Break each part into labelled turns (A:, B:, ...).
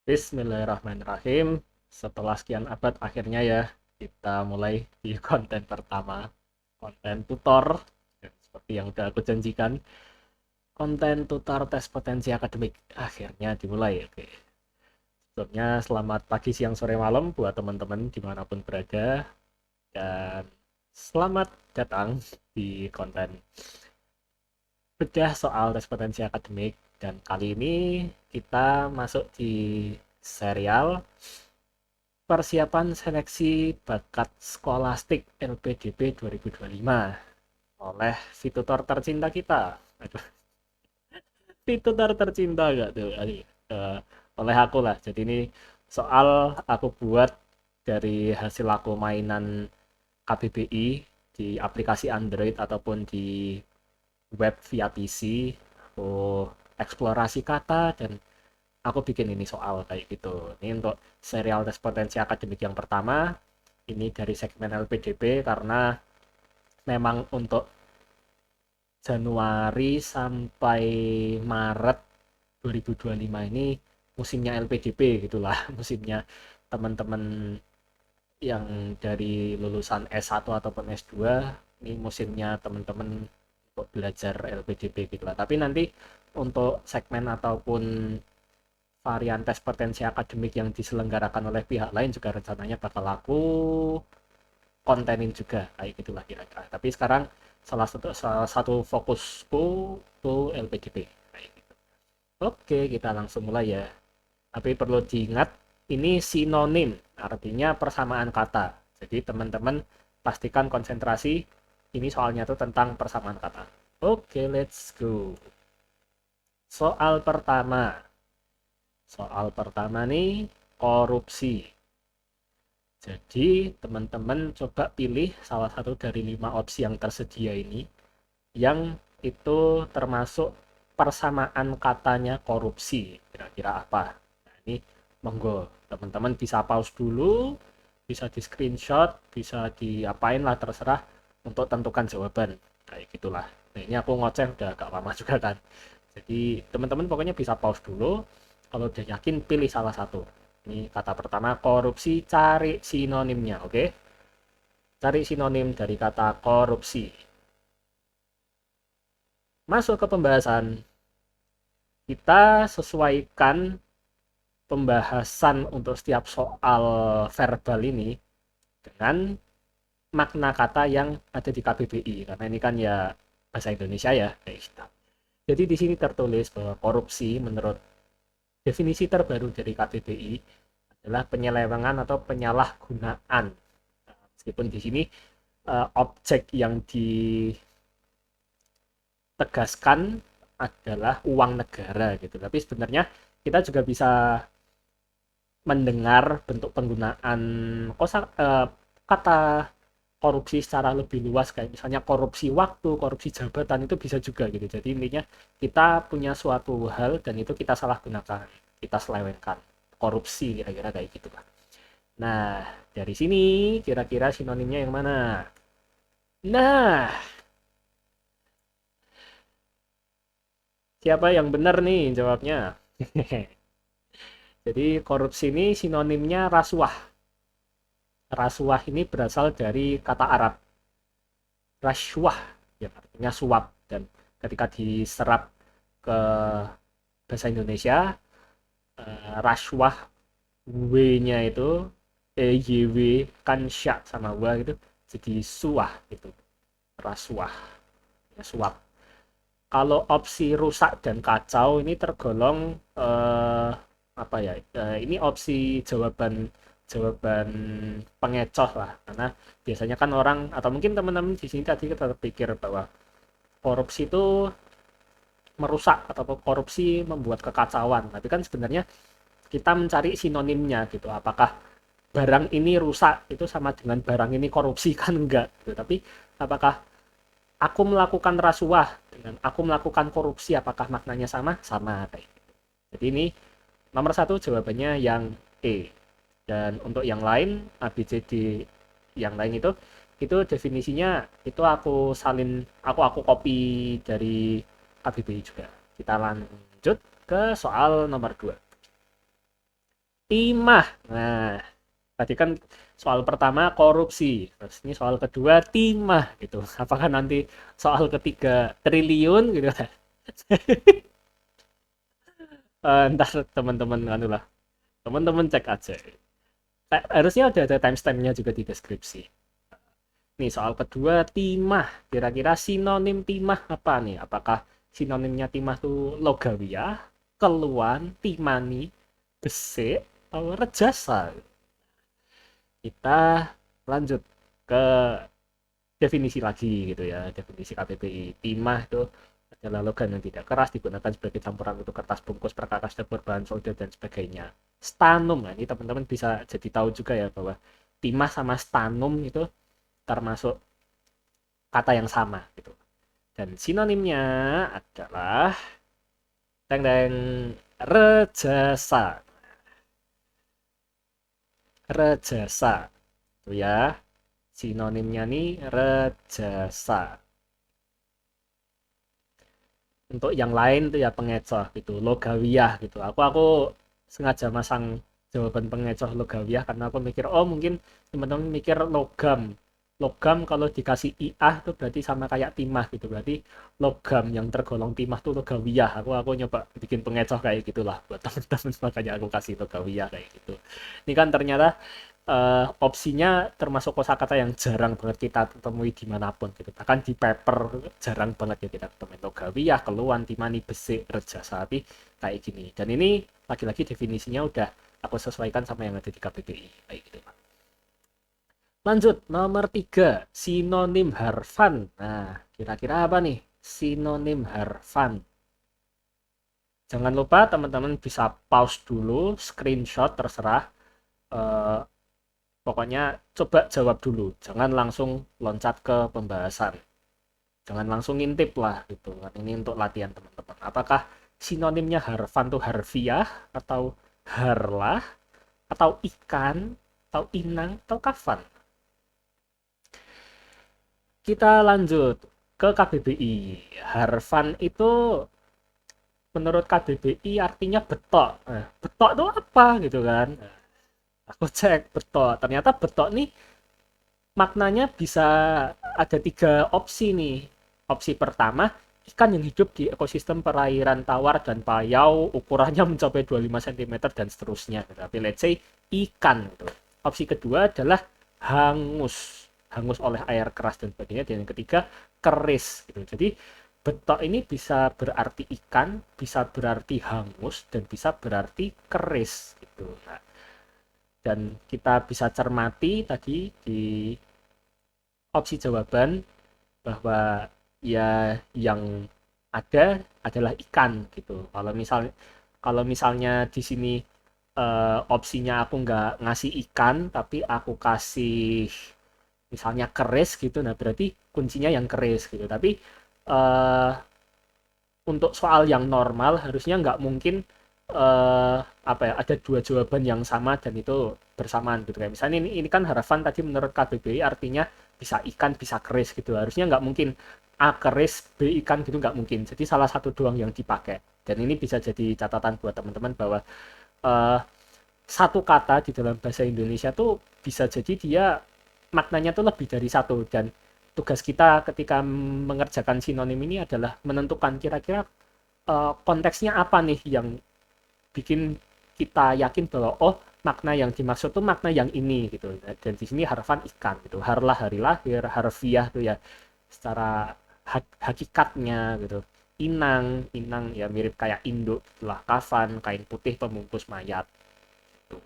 A: Bismillahirrahmanirrahim. Setelah sekian abad, akhirnya ya kita mulai di konten pertama, konten tutor, ya, seperti yang udah aku janjikan. Konten tutor tes potensi akademik akhirnya dimulai. Oke. Sebelumnya selamat pagi, siang, sore, malam buat teman-teman dimanapun berada, dan selamat datang di konten bedah soal tes potensi akademik. Dan kali ini kita masuk di serial persiapan seleksi bakat skolastik LPDP 2025 oleh si tutor tercinta kita. Aduh, si tutor tercinta gak tuh? Oleh aku lah. Jadi ini soal aku buat dari hasil aku mainan KBBI di aplikasi Android ataupun di web via PC. Aku eksplorasi kata dan aku bikin ini soal kayak gitu. Ini untuk serial tes potensi akademik yang pertama. Ini dari segmen LPDP karena memang untuk Januari sampai Maret 2025 ini musimnya LPDP gitulah, musimnya teman-teman yang dari lulusan S1 ataupun S2, ini musimnya teman-teman untuk belajar LPDP gitulah. Tapi nanti untuk segmen ataupun varian tes potensi akademik yang diselenggarakan oleh pihak lain juga rencananya bakal aku kontenin juga kayak gitulah kira-kira. Tapi sekarang salah satu fokusku tuh LPDP kayak gitu. Oke, kita langsung mulai ya. Tapi perlu diingat ini sinonim, artinya persamaan kata. Jadi teman-teman pastikan konsentrasi, ini soalnya tuh tentang persamaan kata. Oke, let's go. Soal pertama. Soal pertama nih, korupsi. Jadi teman-teman coba pilih salah satu dari 5 opsi yang tersedia ini yang itu termasuk persamaan katanya korupsi. Kira-kira apa? Nah, ini monggo teman-teman bisa pause dulu, bisa di screenshot, bisa diapain lah terserah untuk tentukan jawaban. Kayak gitulah. Nah, ini aku ngoceh udah agak lama juga kan. Jadi teman-teman pokoknya bisa pause dulu. Kalau udah yakin pilih salah satu. Ini kata pertama korupsi, cari sinonimnya, oke? Cari sinonim dari kata korupsi. Masuk ke pembahasan. Kita sesuaikan pembahasan untuk setiap soal verbal ini dengan makna kata yang ada di KBBI karena ini kan ya bahasa Indonesia ya kayak gitu. Jadi di sini tertulis bahwa korupsi menurut definisi terbaru dari KBBI adalah penyelewengan atau penyalahgunaan. Meskipun di sini objek yang ditegaskan adalah uang negara gitu. Tapi sebenarnya kita juga bisa mendengar bentuk penggunaan kosa kata korupsi secara lebih luas kayak misalnya korupsi waktu, korupsi jabatan itu bisa juga gitu. Jadi intinya kita punya suatu hal dan itu kita salah gunakan, kita selewengkan. Korupsi kira-kira kayak gitu lah. Nah, dari sini kira-kira sinonimnya yang mana? Nah, siapa yang benar nih jawabnya? Jadi korupsi ini sinonimnya rasuah. Rasuah ini berasal dari kata Arab rasuah, ya artinya suap, dan ketika diserap ke bahasa Indonesia rasuah w-nya itu EYW kan syak sama wa gitu jadi suah gitu, rasuah ya, suap. Kalau opsi rusak dan kacau ini tergolong apa ya, ini opsi jawaban jawaban pengecoh lah karena biasanya kan orang atau mungkin teman-teman di sini tadi kita berpikir bahwa korupsi itu merusak atau korupsi membuat kekacauan. Tapi kan sebenarnya kita mencari sinonimnya gitu. Apakah barang ini rusak itu sama dengan barang ini korupsi kan enggak gitu. Tapi apakah aku melakukan rasuah dengan aku melakukan korupsi apakah maknanya sama? Sama kayak gitu. Jadi ini nomor satu jawabannya yang E. Dan untuk yang lain A B C D yang lain itu definisinya itu aku copy dari KBBI juga. Kita lanjut ke soal nomor 2. timah. Nah, tadi kan soal pertama korupsi, terus ini soal kedua timah gitu. Apakah nanti soal ketiga triliun gitu? Ntar teman-teman anu lah, teman-teman cek aja. Harusnya ada timestampnya juga di deskripsi. Nih soal kedua timah, kira-kira sinonim timah apa nih? Apakah sinonimnya timah tuh logawiah, keluan, timani, besek, atau rejasa? Kita lanjut ke definisi lagi gitu ya. Definisi KBBI. Timah itu adalah logam yang tidak keras digunakan sebagai campuran untuk kertas bungkus, perkakas, dan berbahan solder dan sebagainya. Stanum, nah ini teman-teman bisa jadi tahu juga ya bahwa timah sama stanum itu termasuk kata yang sama gitu. Dan sinonimnya adalah teng teng rejasa. Rejasa. Itu ya. Sinonimnya nih rejasa. Untuk yang lain tuh ya pengecoh gitu, logawiah gitu. Aku sengaja masang jawaban pengecoh logawiah karena aku mikir oh mungkin teman-teman mikir logam. Logam kalau dikasih iah tuh berarti sama kayak timah gitu. Berarti logam yang tergolong timah tuh logawiah. Aku nyoba bikin pengecoh kayak gitulah buat teman-teman, makanya aku kasih logawiah kayak gitu. Ini kan ternyata opsinya termasuk kosakata yang jarang banget kita temui dimanapun gitu. Bahkan di paper jarang banget ya kita ketemu logawiyah, keluhan, timani, besik, reja, sapi kayak gini. Dan ini lagi-lagi definisinya udah aku sesuaikan sama yang ada di KBBI kayak gitu. Lanjut nomor 3 sinonim harfan. Nah kira-kira apa nih sinonim harfan? Jangan lupa teman-teman bisa pause dulu, screenshot terserah. Eh, Pokoknya coba jawab dulu, jangan langsung loncat ke pembahasan. Jangan langsung ngintip lah gitu kan. Ini untuk latihan teman-teman. Apakah sinonimnya harfan tuh harfiah atau harlah atau ikan atau inang atau kafan? Kita lanjut ke KBBI. Harfan itu menurut KBBI artinya betok. Betok itu apa gitu kan? Aku cek betok. Ternyata betok nih maknanya bisa ada 3 opsi nih. Opsi pertama, ikan yang hidup di ekosistem perairan tawar dan payau ukurannya mencapai 25 cm dan seterusnya. Tapi let's say ikan. Gitu. Opsi kedua adalah hangus. Hangus oleh air keras dan sebagainya. Dan yang ketiga, keris. Gitu. Jadi betok ini bisa berarti ikan, bisa berarti hangus, dan bisa berarti keris. Gitu. Nah, dan kita bisa cermati tadi di opsi jawaban bahwa ya yang ada adalah ikan gitu. Kalau misalnya di sini opsinya aku nggak ngasih ikan tapi aku kasih misalnya keris gitu, nah berarti kuncinya yang keris gitu. Tapi eh, untuk soal yang normal harusnya nggak mungkin apa ya ada 2 jawaban yang sama dan itu bersamaan gitu kayak misalnya ini kan harapan tadi menurut KBBI artinya bisa ikan bisa keris gitu harusnya nggak mungkin A keris B ikan gitu nggak mungkin jadi salah satu doang yang dipakai dan ini bisa jadi catatan buat teman-teman bahwa uh, satu kata di dalam bahasa Indonesia tuh bisa jadi dia maknanya tuh lebih dari satu dan tugas kita ketika mengerjakan sinonim ini adalah menentukan kira-kira konteksnya apa nih yang bikin kita yakin bahwa oh makna yang dimaksud tuh makna yang ini gitu dan di sini harfan ikan gitu harlah hari lahir harfiah tuh ya secara hakikatnya gitu inang inang ya mirip kayak induk itulah kafan kain putih pembungkus mayat gitu.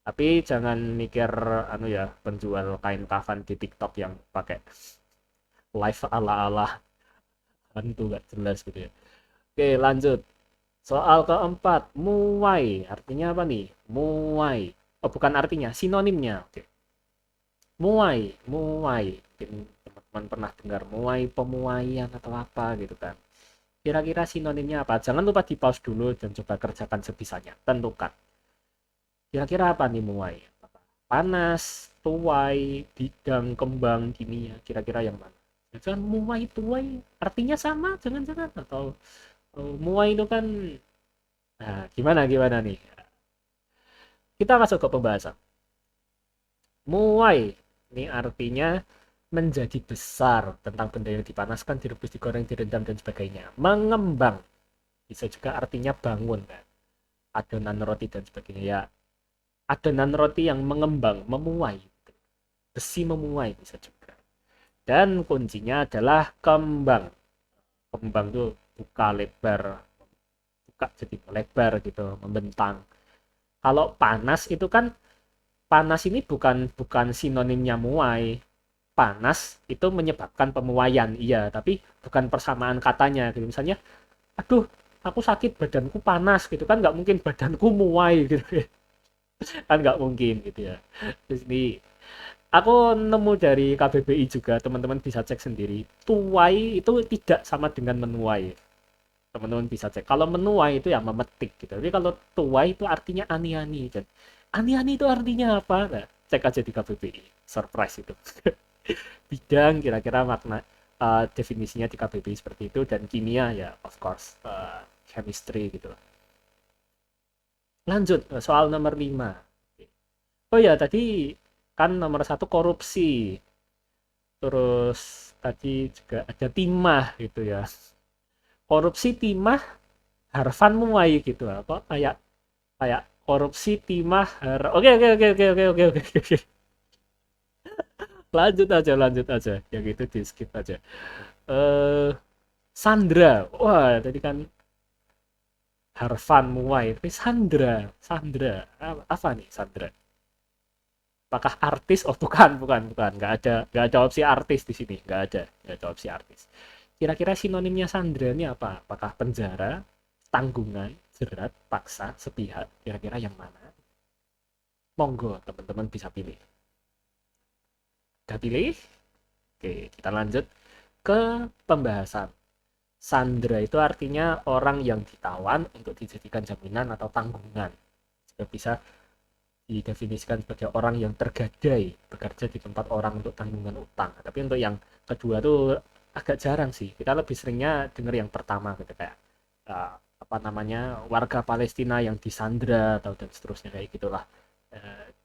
A: Tapi jangan mikir anu ya penjual kain kafan di TikTok yang pakai live ala-ala hantu gak jelas gitu ya. Oke lanjut. Soal keempat, muai. Artinya apa nih? Muai. Oh, bukan artinya, sinonimnya. Oke. Muai, muai. Mungkin teman-teman pernah dengar muai, pemuaian atau apa gitu kan. Kira-kira sinonimnya apa? Jangan lupa di pause dulu dan coba kerjakan sebisanya. Tentukan. Kira-kira apa nih muai? Panas, tuai, bidang, kembang, kimia. Kira-kira yang mana? Jangan muai, tuai. Artinya sama, jangan-jangan. Atau muai itu kan. Nah, gimana nih? Kita masuk ke pembahasan. Muai ini artinya menjadi besar, tentang benda yang dipanaskan, direbus, digoreng, direndam dan sebagainya. Mengembang bisa juga artinya bangun kan. Adonan roti dan sebagainya ya. Adonan roti yang mengembang, memuai. Besi memuai bisa juga. Dan kuncinya adalah kembang. Kembang tuh buka lebar, buka jadi melebar gitu, membentang. Kalau panas itu kan, panas ini bukan bukan sinonimnya muai. Panas itu menyebabkan pemuaian, iya, tapi bukan persamaan katanya gitu. Misalnya, aduh, aku sakit, badanku panas gitu kan, nggak mungkin badanku muai gitu. Kan nggak mungkin gitu ya. Terus ini aku nemu dari KBBI juga, teman-teman bisa cek sendiri. Tuai itu tidak sama dengan menuai. Teman-teman bisa cek. Kalau menuai itu ya memetik gitu. Tapi kalau tuai itu artinya ani-ani. Dan ani-ani itu artinya apa? Nah, cek aja di KBBI. Surprise itu. Bidang kira-kira makna, definisinya di KBBI seperti itu, dan kimia ya of course, chemistry gitu. Lanjut soal nomor 5. Oh ya, tadi kan nomor satu korupsi. Terus tadi juga ada timah gitu ya. Korupsi, timah, Harvan Muai gitu. Apa kayak kayak korupsi, timah, oke oke oke oke oke oke oke oke. Lanjut aja. Yang itu di skip aja. Eh Sandra. Wah, tadi kan Harvan Muai, tapi Sandra. Sandra. Apa nih Sandra? Apakah artis? Oh, bukan. Nggak ada opsi artis di sini. Nggak ada opsi artis. Kira-kira sinonimnya Sandra ini apa? Apakah penjara, tanggungan, jerat, paksa, sepihak? Kira-kira yang mana? Monggo, teman-teman bisa pilih. Udah pilih? Oke, kita lanjut ke pembahasan. Sandra itu artinya orang yang ditawan untuk dijadikan jaminan atau tanggungan. Juga bisa didefinisikan sebagai orang yang tergadai bekerja di tempat orang untuk tanggungan utang. Tapi untuk yang kedua tuh agak jarang sih. Kita lebih seringnya dengar yang pertama gitu, kayak uh, apa namanya, warga Palestina yang disandra atau dan seterusnya kayak gitulah. Uh,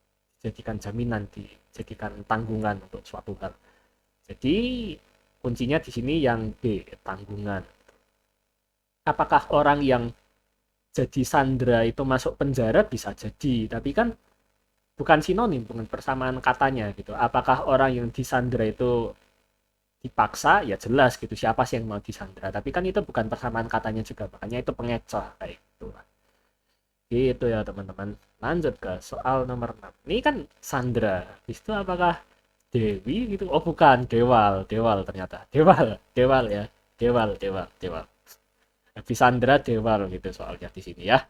A: dijadikan jaminan, dijadikan tanggungan untuk suatu hal. Jadi kuncinya di sini yang B, tanggungan. Apakah orang yang jadi sandra itu masuk penjara? Bisa jadi, tapi kan bukan sinonim, bukan persamaan katanya gitu. Apakah orang yang disandra itu dipaksa? Ya jelas gitu, siapa sih yang mau disandra, tapi kan itu bukan persamaan katanya juga, makanya itu pengecoh kayak gitu. Gitu ya teman-teman. Lanjut ke soal nomor 6. Ini kan Sandra, itu apakah Dewi gitu? Oh bukan, Dewal, Dewal ternyata. Dewal, Dewal ya. Dewal. Habis Sandra Dewal gitu soalnya di sini ya.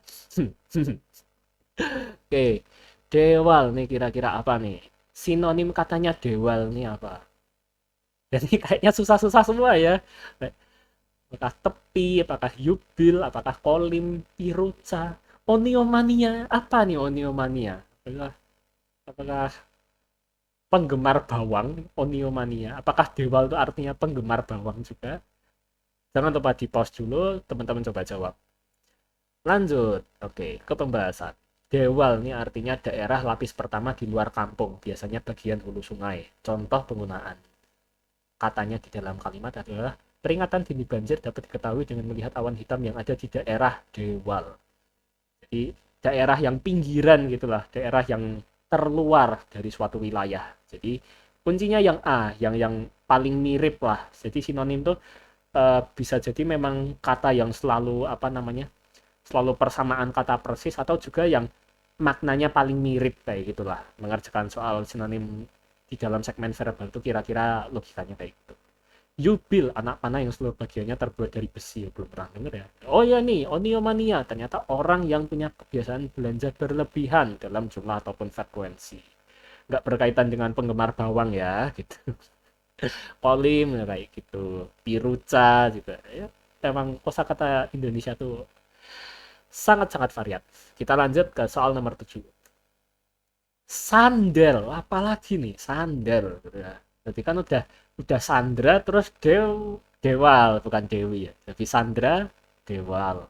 A: Oke, Dewal nih kira-kira apa nih? Sinonim katanya Dewal nih apa? Jadi kayaknya susah-susah semua ya. Apakah tepi, apakah yubil, apakah kolim, piruca, oniomania. Apa nih oniomania? Apakah penggemar bawang, oniomania? Apakah Dewal itu artinya penggemar bawang juga? Jangan lupa di pause dulu, teman-teman coba jawab. Lanjut, oke, ke pembahasan. Dewal ini artinya daerah lapis pertama di luar kampung, biasanya bagian hulu sungai. Contoh penggunaan katanya di dalam kalimat adalah peringatan dini banjir dapat diketahui dengan melihat awan hitam yang ada di daerah Dewal. Jadi daerah yang pinggiran gitulah, daerah yang terluar dari suatu wilayah. Jadi kuncinya yang A, yang paling mirip lah. Jadi sinonim tuh bisa jadi memang kata yang selalu apa namanya, selalu persamaan kata persis, atau juga yang maknanya paling mirip kayak gitulah. Mengerjakan soal sinonim di dalam segmen verbal itu kira-kira logikanya kayak gitu. Yubil, anak panah yang seluruh bagiannya terbuat dari besi. Belum pernah denger ya. Oh ya nih, oniomania. Ternyata orang yang punya kebiasaan belanja berlebihan dalam jumlah ataupun frekuensi. Nggak berkaitan dengan penggemar bawang ya, gitu. Polim, kayak gitu. Piruca juga. Ya, emang kosakata Indonesia tuh sangat-sangat variatif. Kita lanjut ke soal nomor 7. Sandal, apalagi nih sandal gitu ya. Jadi kan udah Sandra, terus Dewal bukan Dewi ya. Jadi Sandra, Dewal.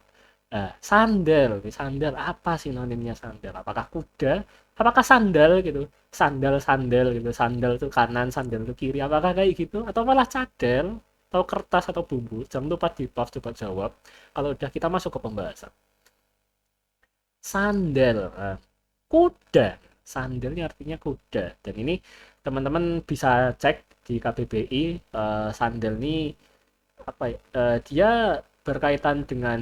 A: Sandal, sandal apa sinonimnya sandal? Apakah kuda? Apakah sandal gitu? Sandal, sandal gitu. Sandal tuh kanan, sandal tuh kiri. Apakah kayak gitu? Atau malah cadel? Atau kertas atau bumbu? Jangan lupa di buff coba jawab. Kalau udah kita masuk ke pembahasan. Sandal, kuda. Sandal ini artinya kuda. Dan ini teman-teman bisa cek di KBBI. Sandal ini apa ya? Dia berkaitan dengan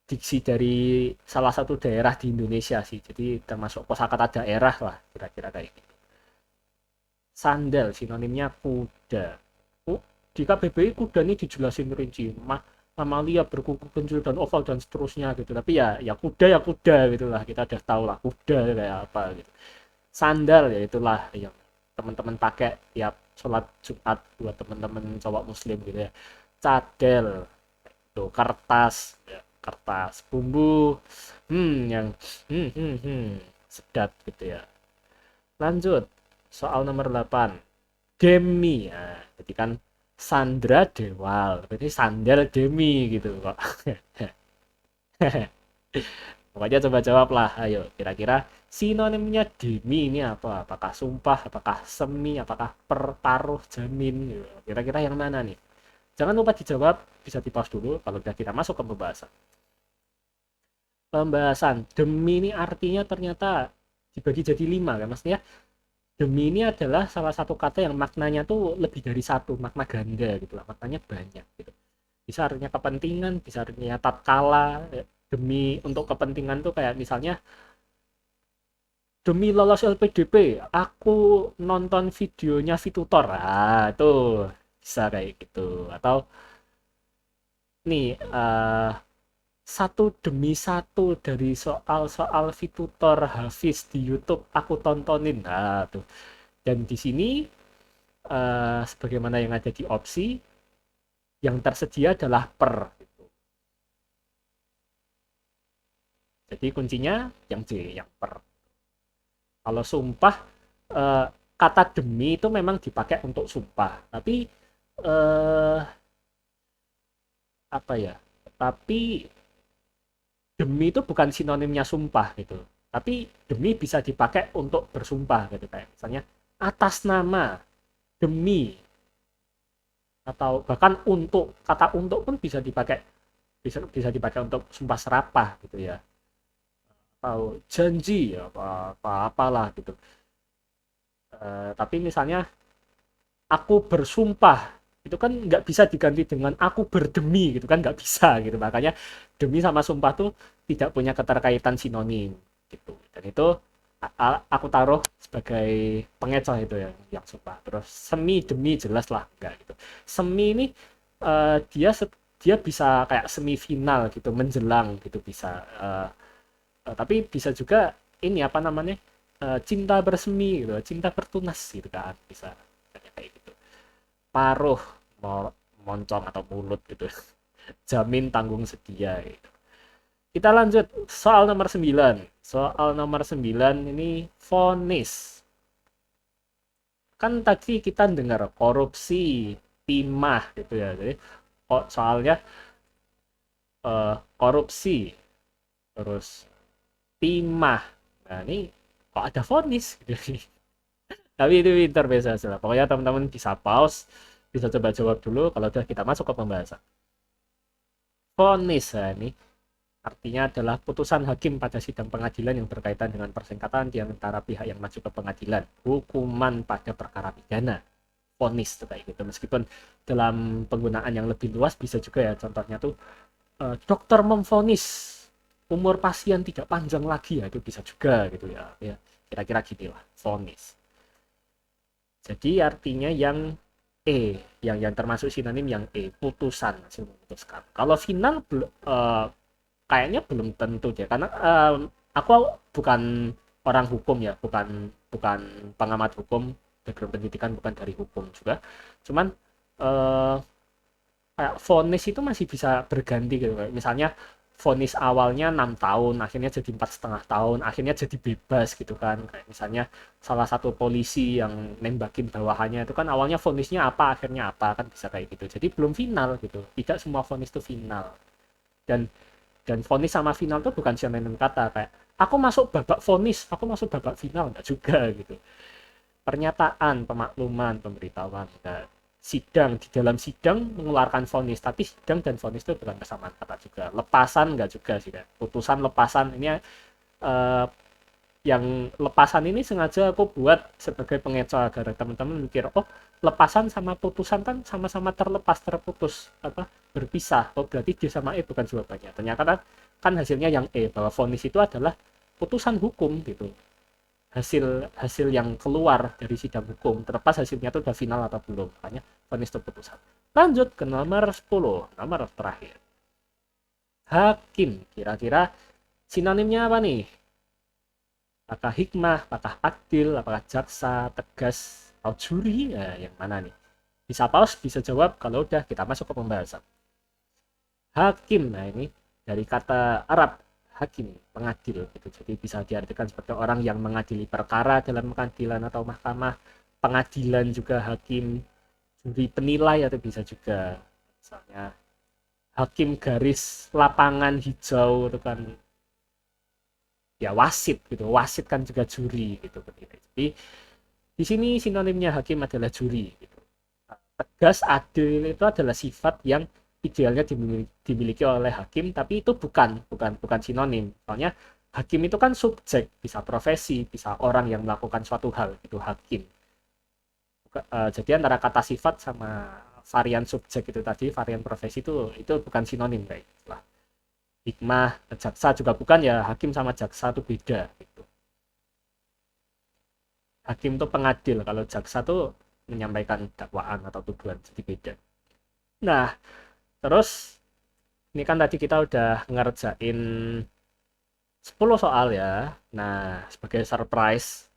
A: diksi dari salah satu daerah di Indonesia sih. Jadi termasuk kosakata daerah lah kira-kira kayak gitu. Sandal sinonimnya kuda. Di KBBI kuda ini dijelasin rinci. Mamalia berkuku kecil dan oval dan seterusnya gitu. Tapi ya kuda gitu lah. Kita udah tahu lah kuda kayak apa gitu. Sandal ya itulah yang teman-teman pakai tiap sholat Jumat buat teman-teman cowok muslim gitu ya. Cadel tuh kertas ya, kertas bumbu yang sedap gitu ya. Lanjut soal nomor 8, Demi ya, jadi kan Sandra Dewal berarti sandal Demi gitu kok. Pokoknya coba jawab lah, ayo kira-kira sinonimnya Demi ini apa? Apakah sumpah, apakah semi, apakah pertaruh, jamin gitu. Kira-kira yang mana nih? Jangan lupa dijawab, bisa di pause dulu kalau udah kita masuk ke pembahasan. Demi ini artinya ternyata dibagi jadi 5 kan maksudnya. Demi ini adalah salah satu kata yang maknanya tuh lebih dari satu, makna ganda gitu lah, maknanya banyak gitu. Bisa artinya kepentingan, bisa artinya tatkala, demi untuk kepentingan tuh kayak misalnya demi lolos LPDP aku nonton videonya Vitutor, itu bisa kayak gitu. Atau nih satu demi satu dari soal-soal Vitutor Hafiz di YouTube aku tontonin, tuh. Dan di sini sebagaimana yang ada di opsi, yang tersedia adalah per gitu. Jadi kuncinya yang C, yang per. Kalau sumpah, eh, kata demi itu memang dipakai untuk sumpah, tapi eh, apa ya? Tapi demi itu bukan sinonimnya sumpah gitu. Tapi demi bisa dipakai untuk bersumpah gitu, kayak misalnya atas nama, demi, atau bahkan untuk, kata untuk pun bisa dipakai untuk sumpah serapah gitu ya, atau janji apa apalah gitu. Tapi misalnya aku bersumpah itu kan nggak bisa diganti dengan aku berdemi gitu kan, nggak bisa gitu. Makanya demi sama sumpah tuh tidak punya keterkaitan sinonim gitu. Dan itu aku taruh sebagai pengecoh itu ya, yang sumpah. Terus semi demi jelas lah enggak gitu. Semi ini dia bisa kayak semifinal gitu, menjelang gitu bisa. Tapi bisa juga ini apa namanya, cinta bersemi gitu, cinta bertunas gitu kan, bisa kayak gitu. Paruh, moncong atau mulut gitu. Jamin tanggung setia gitu. Kita lanjut soal nomor 9. Soal nomor 9 ini vonis. Kan tadi kita dengar korupsi, timah gitu ya. Jadi soalnya korupsi, terus timah. Nah, ini kok ada vonis gitu. Tapi itu pinter biasa salah. Pokoknya teman-teman bisa pause, bisa coba jawab dulu kalau udah kita masuk ke pembahasan. Vonis ya, ini artinya adalah putusan hakim pada sidang pengadilan yang berkaitan dengan persengketaan di antara pihak yang maju ke pengadilan. Hukuman pada perkara pidana. Vonis tuh kayak gitu. Meskipun dalam penggunaan yang lebih luas bisa juga ya, contohnya tuh dokter memvonis umur pasien tidak panjang lagi, ya itu bisa juga gitu ya. Ya kira-kira gini lah, vonis. Jadi artinya yang yang termasuk sinonim yang putusan, hasil memutuskan. Kalau final kayaknya belum tentu deh, karena aku bukan orang hukum ya, bukan bukan pengamat hukum, background pendidikan bukan dari hukum juga. Cuman eh, kayak vonis itu masih bisa berganti gitu. Misalnya vonis awalnya 6 tahun, akhirnya jadi 4,5 tahun, akhirnya jadi bebas gitu kan. Kayak misalnya salah satu polisi yang nembakin bawahannya itu kan awalnya vonisnya apa, akhirnya apa, kan bisa kayak gitu. Jadi belum final gitu. Tidak semua vonis itu final. Dan Dan vonis sama final tuh bukan sinonim kata kayak aku masuk babak vonis, aku masuk babak final, enggak juga gitu. Pernyataan, pemakluman, pemberitahuan. Nah, sidang, di dalam sidang mengeluarkan vonis, tapi sidang dan vonis itu bukan kesamaan kata juga. Lepasan enggak juga sih kan. Putusan, lepasan ini yang lepasan ini sengaja aku buat sebagai pengecoh agar teman-teman mikir, oh lepasan sama putusan kan sama-sama terlepas, terputus, apa, berpisah. Oh berarti D sama E bukan jawabannya. Ternyata kan hasilnya yang E, bahwa vonis itu adalah putusan hukum gitu. Hasil hasil yang keluar dari sidang hukum, terlepas hasilnya itu udah final atau belum. Makanya vonis itu putusan. Lanjut ke nomor 10, nomor terakhir. Hakim, kira-kira sinonimnya apa nih? Apakah hikmah, apakah adil, apakah jaksa, tegas, atau juri? Nah, yang mana nih? Bisa pause, bisa jawab. Kalau udah, kita masuk ke pembahasan. Hakim, nah ini dari kata Arab, hakim, pengadil. Gitu. Jadi bisa diartikan seperti orang yang mengadili perkara dalam pengadilan atau mahkamah. Pengadilan juga hakim, juri penilai atau bisa juga. Misalnya hakim garis lapangan hijau itu kan ya wasit gitu. Wasit kan juga juri gitu. Jadi di sini sinonimnya hakim adalah juri gitu. Tegas, adil itu adalah sifat yang idealnya dimiliki oleh hakim, tapi itu bukan sinonim. Soalnya hakim itu kan subjek, bisa profesi, bisa orang yang melakukan suatu hal, itu hakim. Jadi antara kata sifat sama varian subjek itu tadi, varian profesi itu bukan sinonim kayak itulah. Hikmah, jaksa juga bukan, ya hakim sama jaksa itu beda gitu. Hakim itu pengadil, kalau jaksa tuh menyampaikan dakwaan atau tuduhan, jadi beda. Nah, terus ini kan tadi kita udah ngerjain 10 soal ya. Nah, sebagai surprise,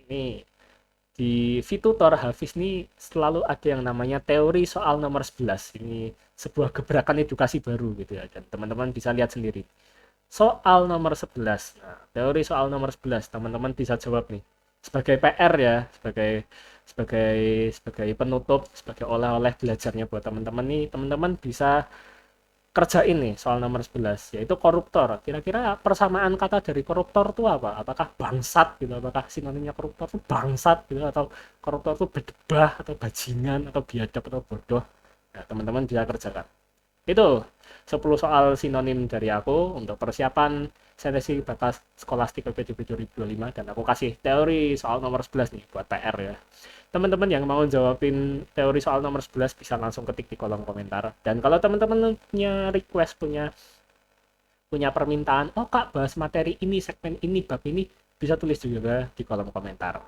A: ini di Vtutor Hafiz ini selalu ada yang namanya teori soal nomor 11. Ini sebuah gebrakan edukasi baru gitu ya. Dan teman-teman bisa lihat sendiri. Soal nomor 11. Nah, teori soal nomor 11, teman-teman bisa jawab nih. Sebagai PR ya, sebagai sebagai penutup, sebagai oleh-oleh belajarnya buat teman-teman nih, teman-teman bisa kerjain nih soal nomor 11, yaitu koruptor. Kira-kira persamaan kata dari koruptor itu apa? Apakah bangsat gitu? Apakah sinonimnya koruptor itu bangsat gitu, atau koruptor itu bedebah atau bajingan atau biadab atau bodoh? Nah, teman-teman bisa kerjakan. Itu 10 soal sinonim dari aku untuk persiapan seleksi batas skolastik PPDB 2025, dan aku kasih teori soal nomor 11 nih buat PR ya. Teman-teman yang mau jawabin teori soal nomor 11 bisa langsung ketik di kolom komentar. Dan kalau teman-teman punya request, punya permintaan, oh kak bahas materi ini, segmen ini, bab ini, bisa tulis juga di kolom komentar.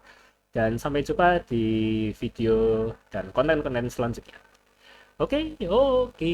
A: Dan sampai jumpa di video dan konten-konten selanjutnya. Oke, oke.